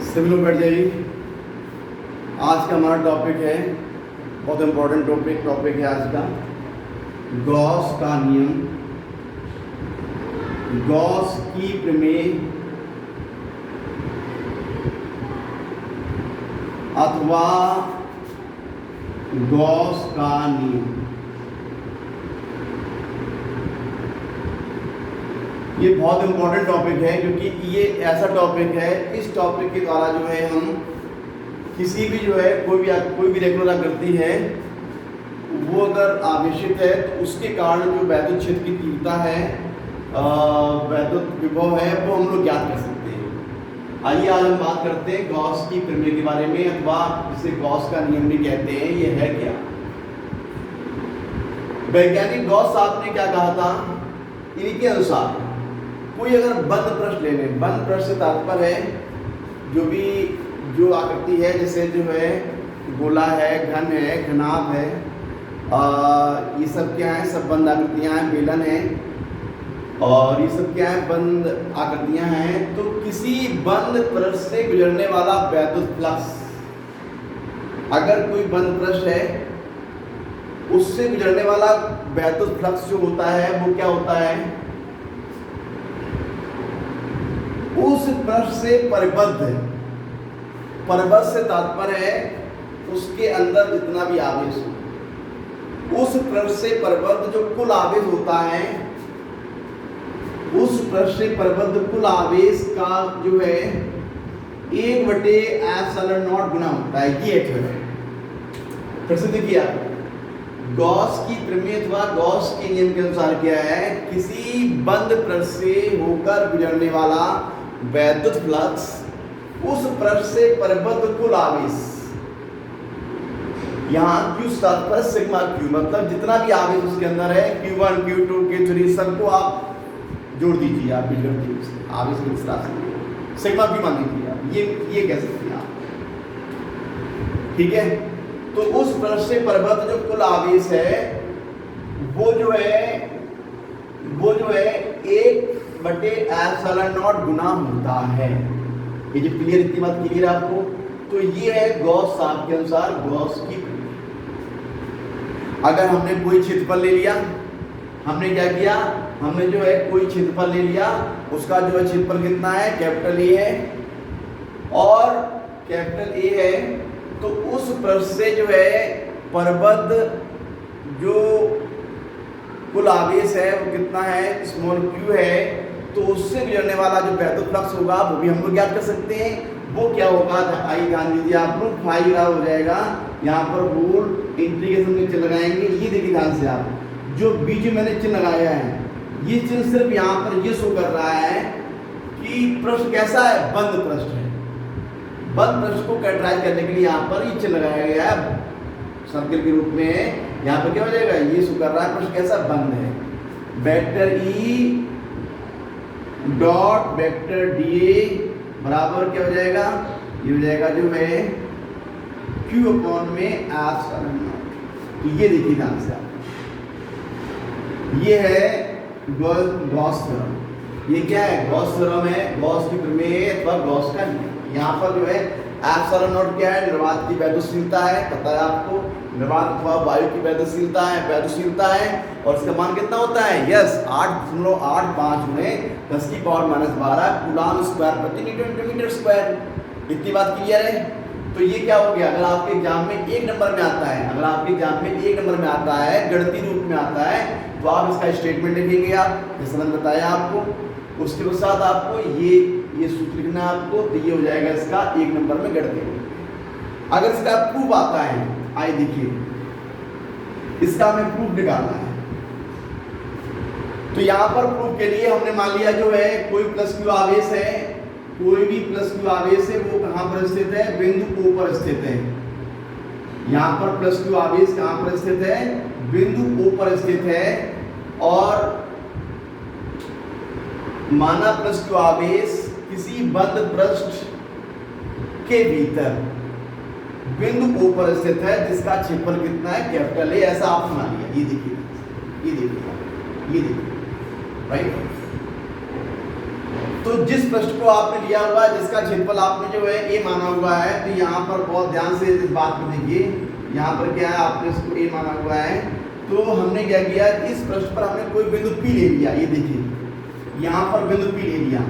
सभी लोग बैठ जाइए। आज का हमारा टॉपिक है, बहुत इम्पोर्टेंट टॉपिक है आज का, गॉस का नियम, गॉस की प्रमेय अथवा गॉस का नियम। ये बहुत इम्पोर्टेंट टॉपिक है क्योंकि ये ऐसा टॉपिक है, इस टॉपिक के द्वारा जो है हम किसी भी जो है कोई भी रेगुलर आकृति है वो अगर आवेशित है तो उसके कारण जो वैद्युत क्षेत्र की तीव्रता है, वैद्युत विभव है, वो हम लोग ज्ञात कर सकते हैं। आइए आज हम बात करते हैं गॉस की प्रमेय के बारे में, अथवा जिसे गॉस का नियम भी कहते हैं। ये है क्या? वैज्ञानिक गॉस साहब ने क्या कहा था? इनके अनुसार कोई अगर बंद पृष्ठ ले लें, बंद पृष्ठ से तात्पर्य है जो आकृति है, जैसे जो है गोला है, घन है, घनाभ है, ये सब क्या है? सब बंद आकृतियां हैं, बेलन है, और ये सब क्या है? बंद आकृतियां हैं। तो किसी बंद पृष्ठ से गुजरने वाला वैद्युत फ्लक्स, अगर कोई बंद पृष्ठ है उससे गुजरने वाला वैद्युत फ्लक्स जो होता है वो क्या होता है? उस पृष्ठ से परिबद्ध है। परिबद्ध से तात्पर्य है उसके अंदर जितना भी आवेश हो, उस पृष्ठ से परिबद्ध जो कुल आवेश होता है, उस पृष्ठ से परिबद्ध कुल आवेश का जो है 1/ε0 गुना होता है। ये एक है। फिर से देखिए, गॉस की प्रमेय अथवा गॉस के नियम के अनुसार क्या है? किसी बंद पृष्ठ से होकर गुजरने वाला वैद्युत फ्लक्स, उस पृष्ठ से परिबद्ध कुल आवेश, यहाँ Q तात्पर्य सिग्मा Q, मतलब जितना भी आवेश उसके अंदर है, Q1, Q2, Q3, सबको आप जोड़ दीजिए, आप आवेश की इस राशि सिग्मा Q मान लीजिए आप, ये कह सकते हैं आप, ठीक है। तो उस पृष्ठ से परिबद्ध जो कुल आवेश है वो जो है 1/ε0 गुना होता है। ये जो क्लियर, इतनी बात क्लियर है आपको? तो ये है गॉस साहब के अनुसार गॉस की। अगर हमने कोई क्षेत्रफल ले लिया, हमने क्या किया? हमने जो है कोई क्षेत्रफल ले लिया, उसका जो है क्षेत्रफल कितना है? कैपिटल ए है और कैपिटल ए है, तो उस पृष्ठ से जो है परिबद्ध जो कुल आवेश है वो कितना है? स्मॉल q है। तो उससे गुजरने वाला जो वैद्युत फ्लक्स होगा वो भी हम लोग ज्ञात कर सकते हैं। वो क्या होगा? आइए ध्यान दीजिए आप लोग, फाई हो जाएगा, यहाँ पर होल इंटीग्रेशन में चिन्ह लगाएंगे। ये देखिए ध्यान से आप, जो बीच में मैंने चिन्ह लगाया है, ये चिन्ह सिर्फ यहाँ पर ये शो कर रहा है कि पृष्ठ कैसा है? बंद पृष्ठ है। बंद पृष्ठ को कैरेक्टराइज करने के लिए यहाँ पर ये चिन्ह लगाया गया है सर्किल के रूप में। यहाँ पर क्या हो जाएगा? ये शो कर रहा है पृष्ठ कैसा? बंद है। Vector E dot vector D बराबर क्या हो जाएगा? ये हो जाएगा जो है Q/में ε0। तो ये देखिए ध्यान से आप, ये है गॉस थ्योरम। ये क्या है? गॉस थ्योरम है, गॉस की प्रमेय अथवा गॉस का नियम। यहाँ पर जो है ε0 क्या है? निर्वात की वैद्युतशीलता है, पता है आपको। निर्वात अथवा वायु की वैद्युतशीलता है, और इसका मान कितना होता है? यस, 8.85 में 10⁻12 कूलम स्क्वायर प्रति मीटर स्क्वायर। इतनी बात क्लियर है? तो ये क्या हो गया? अगर आपके एग्जाम में 1 नंबर में आता है, गणितीय रूप में आता है, तो आप इसका स्टेटमेंट लिखेंगे आप, जैसे मैंने बताया आपको। उसके पश्चात आपको ये सूत्र लिखना है आपको, तो ये हो जाएगा इसका 1 नंबर में गणितीय। अगर इसका प्रूफ आता है, आइए देखिए, इसका हमें प्रूफ निकालना है। तो यहाँ पर प्रूफ के लिए हमने मान लिया जो है कोई प्लस क्यू आवेश है, कोई भी प्लस क्यू आवेश है, वो कहाँ पर स्थित है? बिंदु O पर स्थित है। यहाँ पर प्लस क्यू आवेश कहाँ पर स्थित है? बिंदु O पर स्थित है। और माना प्लस क्यू आवेश किसी बंद पृष्ठ के भीतर बिंदु O पर स्थित है, जिसका क्षेत्रफल कितना है? Capital A. ऐसा आप मान लिया। ये देखिए राइट। तो जिस पृष्ठ को आपने लिया हुआ है, जिसका क्षेत्रफल आपने जो है ए माना हुआ है, तो यहाँ पर बहुत ध्यान से इस बात को देखिए, यहाँ पर क्या है, आपने इसको ए माना हुआ है, तो हमने क्या किया, इस पृष्ठ पर हमने कोई बिंदु पी ले लिया। ये देखिए यहाँ पर बिंदु पी ले लिया।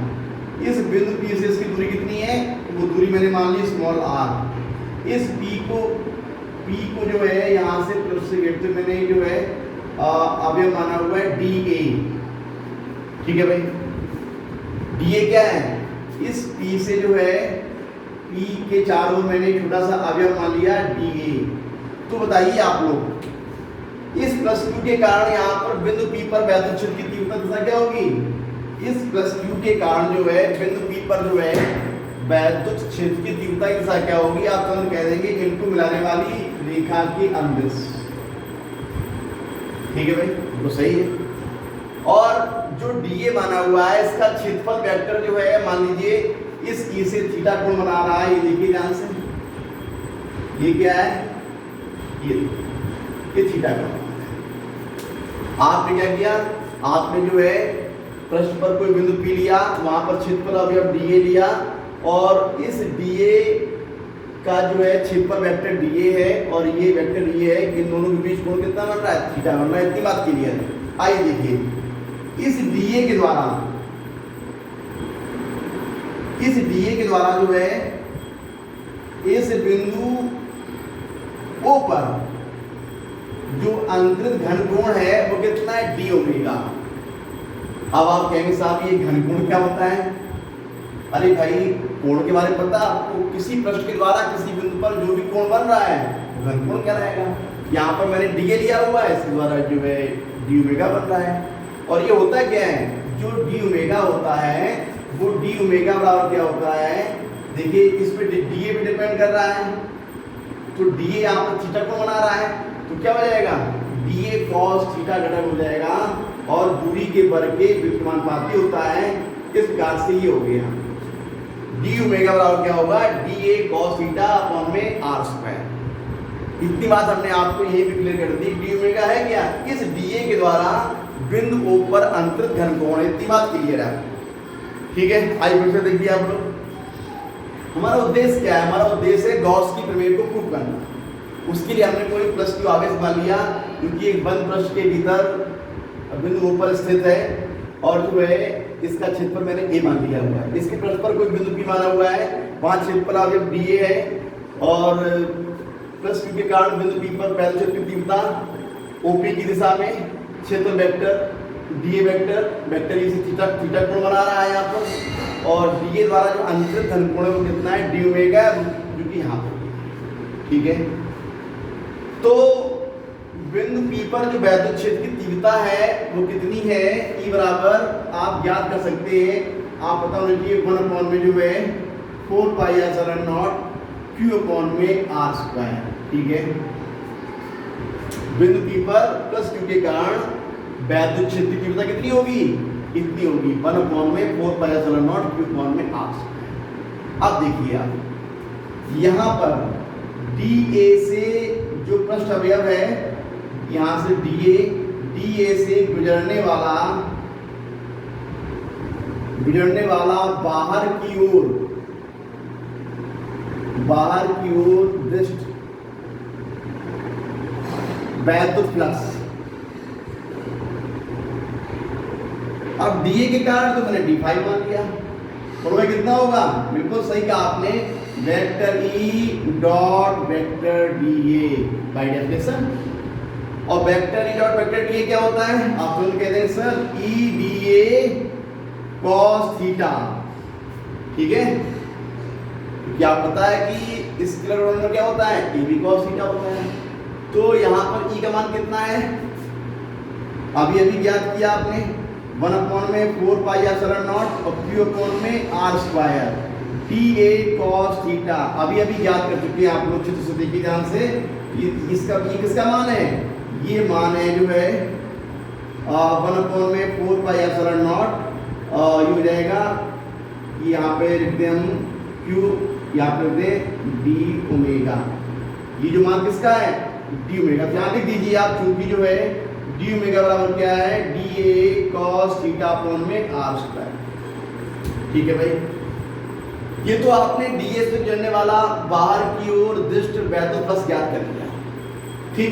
इस बिंदु पी से इसकी दूरी कितनी है, वो दूरी मैंने मान ली स्मॉल आर। इस पी को जो है यहाँ से पृष्ठ से गिरते मैंने जो है अवयव माना हुआ है डी ए। ठीक है भाई, डी ए क्या है, इस पी से जो है पी के चारों ओर मैंने छोटा सा अवयव मान लिया डी ए। तो बताइए आप लोग, इस प्लस क्यू के कारण यहाँ पर बिंदु पी पर वैद्युत क्षेत्र की तीव्रता दिशा क्या होगी, इस प्लस क्यू के कारण जो है बिंदु पी पर जो है वैद्युत क्षेत्र की तीव्रता की दिशा क्या होगी, आप तुरंत कह देंगे इनको मिलाने वाली रेखा की अनदिश। ठीक है भाई, तो सही है। और जो डीए माना हुआ है, इसका क्षेत्रफल वेक्टर जो है, मान लीजिए इस ई से थीटा कोण बना रहा है, ये देखिए ध्यान से, ये क्या है, ये थीटा कोण। आपने क्या किया, आपने जो है पृष्ठ पर कोई बिंदु पी लिया, वहां पर क्षेत्रफल अवयव डीए लिया, और इस डीए का जो है क्षेत्रफल वेक्टर डीए है और ये वेक्टर ये है कि इन दोनों के बीच कोण कितना बन रहा है, थीटा बन रहा है। इतनी बात क्लियर है। आइए देखिए, इस डीए के द्वारा जो है इस बिंदु ओ पर जो अंतरित घनकोण है वो कितना है, डी ओमेगा। अब आप कहेंगे साहब ये घनकोण क्या होता है, अरे भाई कोण के बारे में पता आपको, किसी पृष्ठ के द्वारा किसी बिंदु पर जो भी कोण बन रहा है वो घनकोण क्या रहेगा। यहाँ पर मैंने डी लिया हुआ है, इसके द्वारा जो है डी ओमेगा बन रहा है। और ये होता क्या है, जो डी ओमेगा होता है वो डी ओमेगा बराबर क्या होता है, देखिए इस पे डी पे डिपेंड कर रहा है, तो डी यहाँ पर थीटा को बना रहा है, तो क्या हो जाएगा, डी ए कॉस थीटा घटक हो जाएगा, और दूरी के वर्ग के व्युत्क्रमानुपाती होता है। इस प्रकार से ये हो गया डी ओमेगा बराबर क्या होगा, D A cos theta upon में आर स्क्वायर। इतनी बात हमने आपको यही भी क्लियर कर दी। डी ओमेगा है क्या, इस डी ए के द्वारा बिंदु ओ पर अंतरित घनकोण, इतनी बात क्लियर है। ठीक है, आइए फिर से देखिए आप लोग, हमारा उद्देश्य क्या है, हमारा उद्देश्य है गॉस की प्रमेय को प्रूव करना। उसके लिए हमने कोई प्लस क्यू आगे से मान लिया, क्योंकि एक बंद पृष्ठ के भीतर बिंदु ओ पर स्थित है, और जो है इसका क्षेत्रफल मैंने ए मान लिया हुआ है। इसके पृष्ठ पर कोई बिंदु पी माना हुआ है, वहां क्षेत्रफल अवयव डी ए है, और प्लस क्यू के कारण बिंदु पी पर वैद्युत क्षेत्र की तीव्रता ओपी की दिशा में क्षेत्र वेक्टर डीए वेक्टर इसे थीटा कोण बना रहा है यहाँ पर, और डीए द्वारा जो अंतरित घनकोण है वो कितना है, डी ओमेगा, जो कि यहाँ पर। ठीक है, तो बिंदु पी पर जो वैद्युत क्षेत्र की तीव्रता है वो कितनी है, ई बराबर आप ज्ञात कर सकते हैं, आप पता होना चाहिए 1 में जो है 4 pi epsilon not Q upon में आर स्क्वायर। ठीक है, बिंदु पी पर प्लस क्यू के कारण वैद्युत क्षेत्र की तीव्रता कितनी होगी, इतनी होगी 1 में 4 pi epsilon not Q upon में आर स्क्वायर। अब देखिए आप यहाँ पर डी ए से जो पृष्ठ अवयव है, यहाँ से डी ए से गुजरने वाला बाहर की ओर दृष्ट वैद्युत फ्लक्स। अब डीए के कारण तो मैंने डी5 मान लिया, और वह कितना होगा, बिल्कुल सही कहा आपने, vector E dot vector d A by definition. और vector E dot vector d A क्या होता है, आप लोग कहते हैं sir E d A cos theta. ठीक है, क्या पता है कि स्केलर में क्या होता है, ए बी कॉस थीटा होता है। तो यहाँ पर ई का मान कितना है, अभी ज्ञात किया आपने, 1 में 4 पाई एप्सिलॉन नॉट और क्यू अपॉन में R square D A cos theta. अभी ज्ञात कर चुके हैं आप लोग, चित्र से देखिए ध्यान से, इसका किसका मान है, ये मान है जो है 1 में 4 पाई एप्सिलॉन नॉट, ये हो जाएगा, यहाँ पे लिखते हैं हम क्यू, यहाँ पे लिखते हैं डी ओमेगा। ये जो मान किसका है, डी ओमेगा। यहाँ लिख दीजिए आप, चूंकि जो है डी ओमेगा बराबर क्या है, D A cos theta upon में आर स्क्वायर। ठीक है भाई, ये तो आपने डीए से गुजरने वाला बाहर की ओर दृष्ट वैद्युत फ्लक्स ज्ञात कर लिया। ठीक,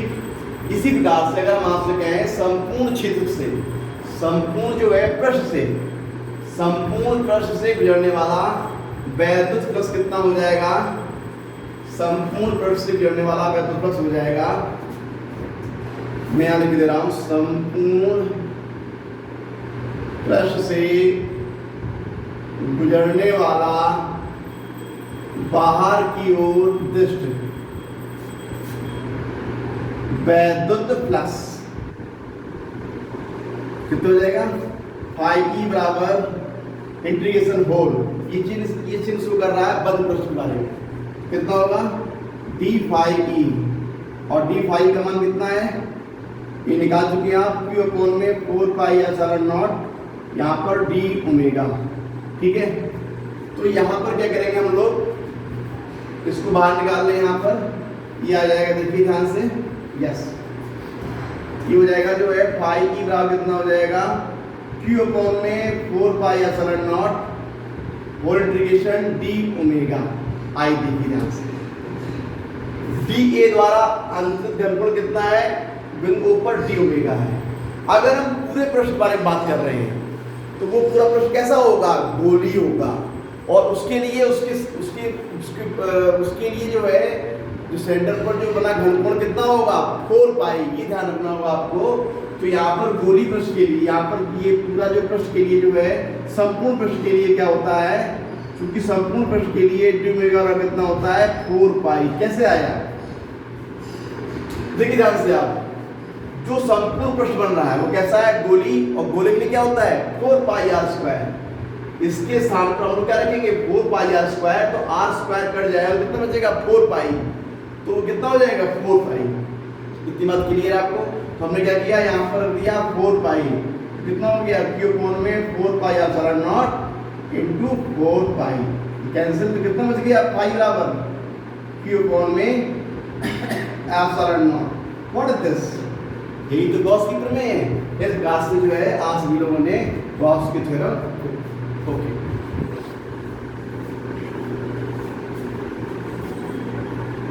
इसी प्रकार से अगर हम आपसे कहें संपूर्ण क्षेत्र से, संपूर्ण जो है पृष्ठ से, संपूर्ण पृष्ठ से गुजरने वाला वैद्युत फ्लक्स कितना हो जाएगा, संपूर्ण पृष्ठ से गुजरने वाला वैद्युत फ्लक्स हो जाएगा, मैं यहां लिख दे रहा हूं, संपूर्ण पृष्ठ से गुजरने वाला बाहर की ओर दृष्ट वैद्युत फ्लक्स कितना हो जाएगा, फाई ई बराबर इंटीग्रेशन होल, ये चिन्ह शो कर रहा है बंद पृष्ठ के बारे में, कितना होगा डी फाई ई, और डी फाई का मान कितना है, ये निकाल चुके हैं आप, क्यू अपॉन में 4 पाई एप्सिलॉन नॉट, यहाँ पर डी ओमेगा। ठीक है, तो यहाँ पर क्या करेंगे हम लोग, इसको बाहर निकाल लें, यहाँ पर ये आ जाएगा, देखिए ध्यान से, यस, ये हो जाएगा जो है फाई की बराबर कितना हो जाएगा, क्यू अपॉन में 4 pi epsilon naught whole integration D omega I, देखिए ध्यान से, डी ए द्वारा अंतरित घनफल कितना है, बिंदु पर डी ओमेगा है। अगर हम पूरे पृष्ठ के बारे में बात कर रहे हैं तो वो पूरा पृष्ठ कैसा होगा, गोली होगा, और उसके लिए उसके लिए जो है, जो सेंटर पर जो बना घनकोण कितना होगा, 4 पाई, ये ध्यान रखना होगा आपको। तो यहाँ पर गोली पृष्ठ के लिए, यहाँ पर ये पूरा जो पृष्ठ के लिए जो है, संपूर्ण पृष्ठ के लिए क्या होता है, क्योंकि संपूर्ण पृष्ठ के लिए डी ओमेगा कितना होता है, 4 पाई। कैसे आया, देखिए ध्यान से आप, जो संपूर्ण पृष्ठ बन रहा है वो कैसा है, गोली, और गोले के लिए क्या होता है, 4 पाई आर स्क्वायर। इसके स्थान पर हम लोग क्या रखेंगे, 4 पाई आर स्क्वायर, तो आर स्क्वायर कट जाएगा, कितना बचेगा, 4 पाई, तो वो कितना हो जाएगा, 4 पाई। इतनी बात क्लियर है आपको। तो हमने क्या किया, यहाँ पर दिया 4 पाई, कितना हो गया, क्यू अपॉन में 4 pi epsilon not into 4 pi, cancel, तो कितना बच गया, पाई बराबर क्यू अपॉन में epsilon not. What is this, यही तो गॉस की प्रमेय है। इस गॉस से जो है आज भी लोगों ने गॉस की थ्योरम, ओके।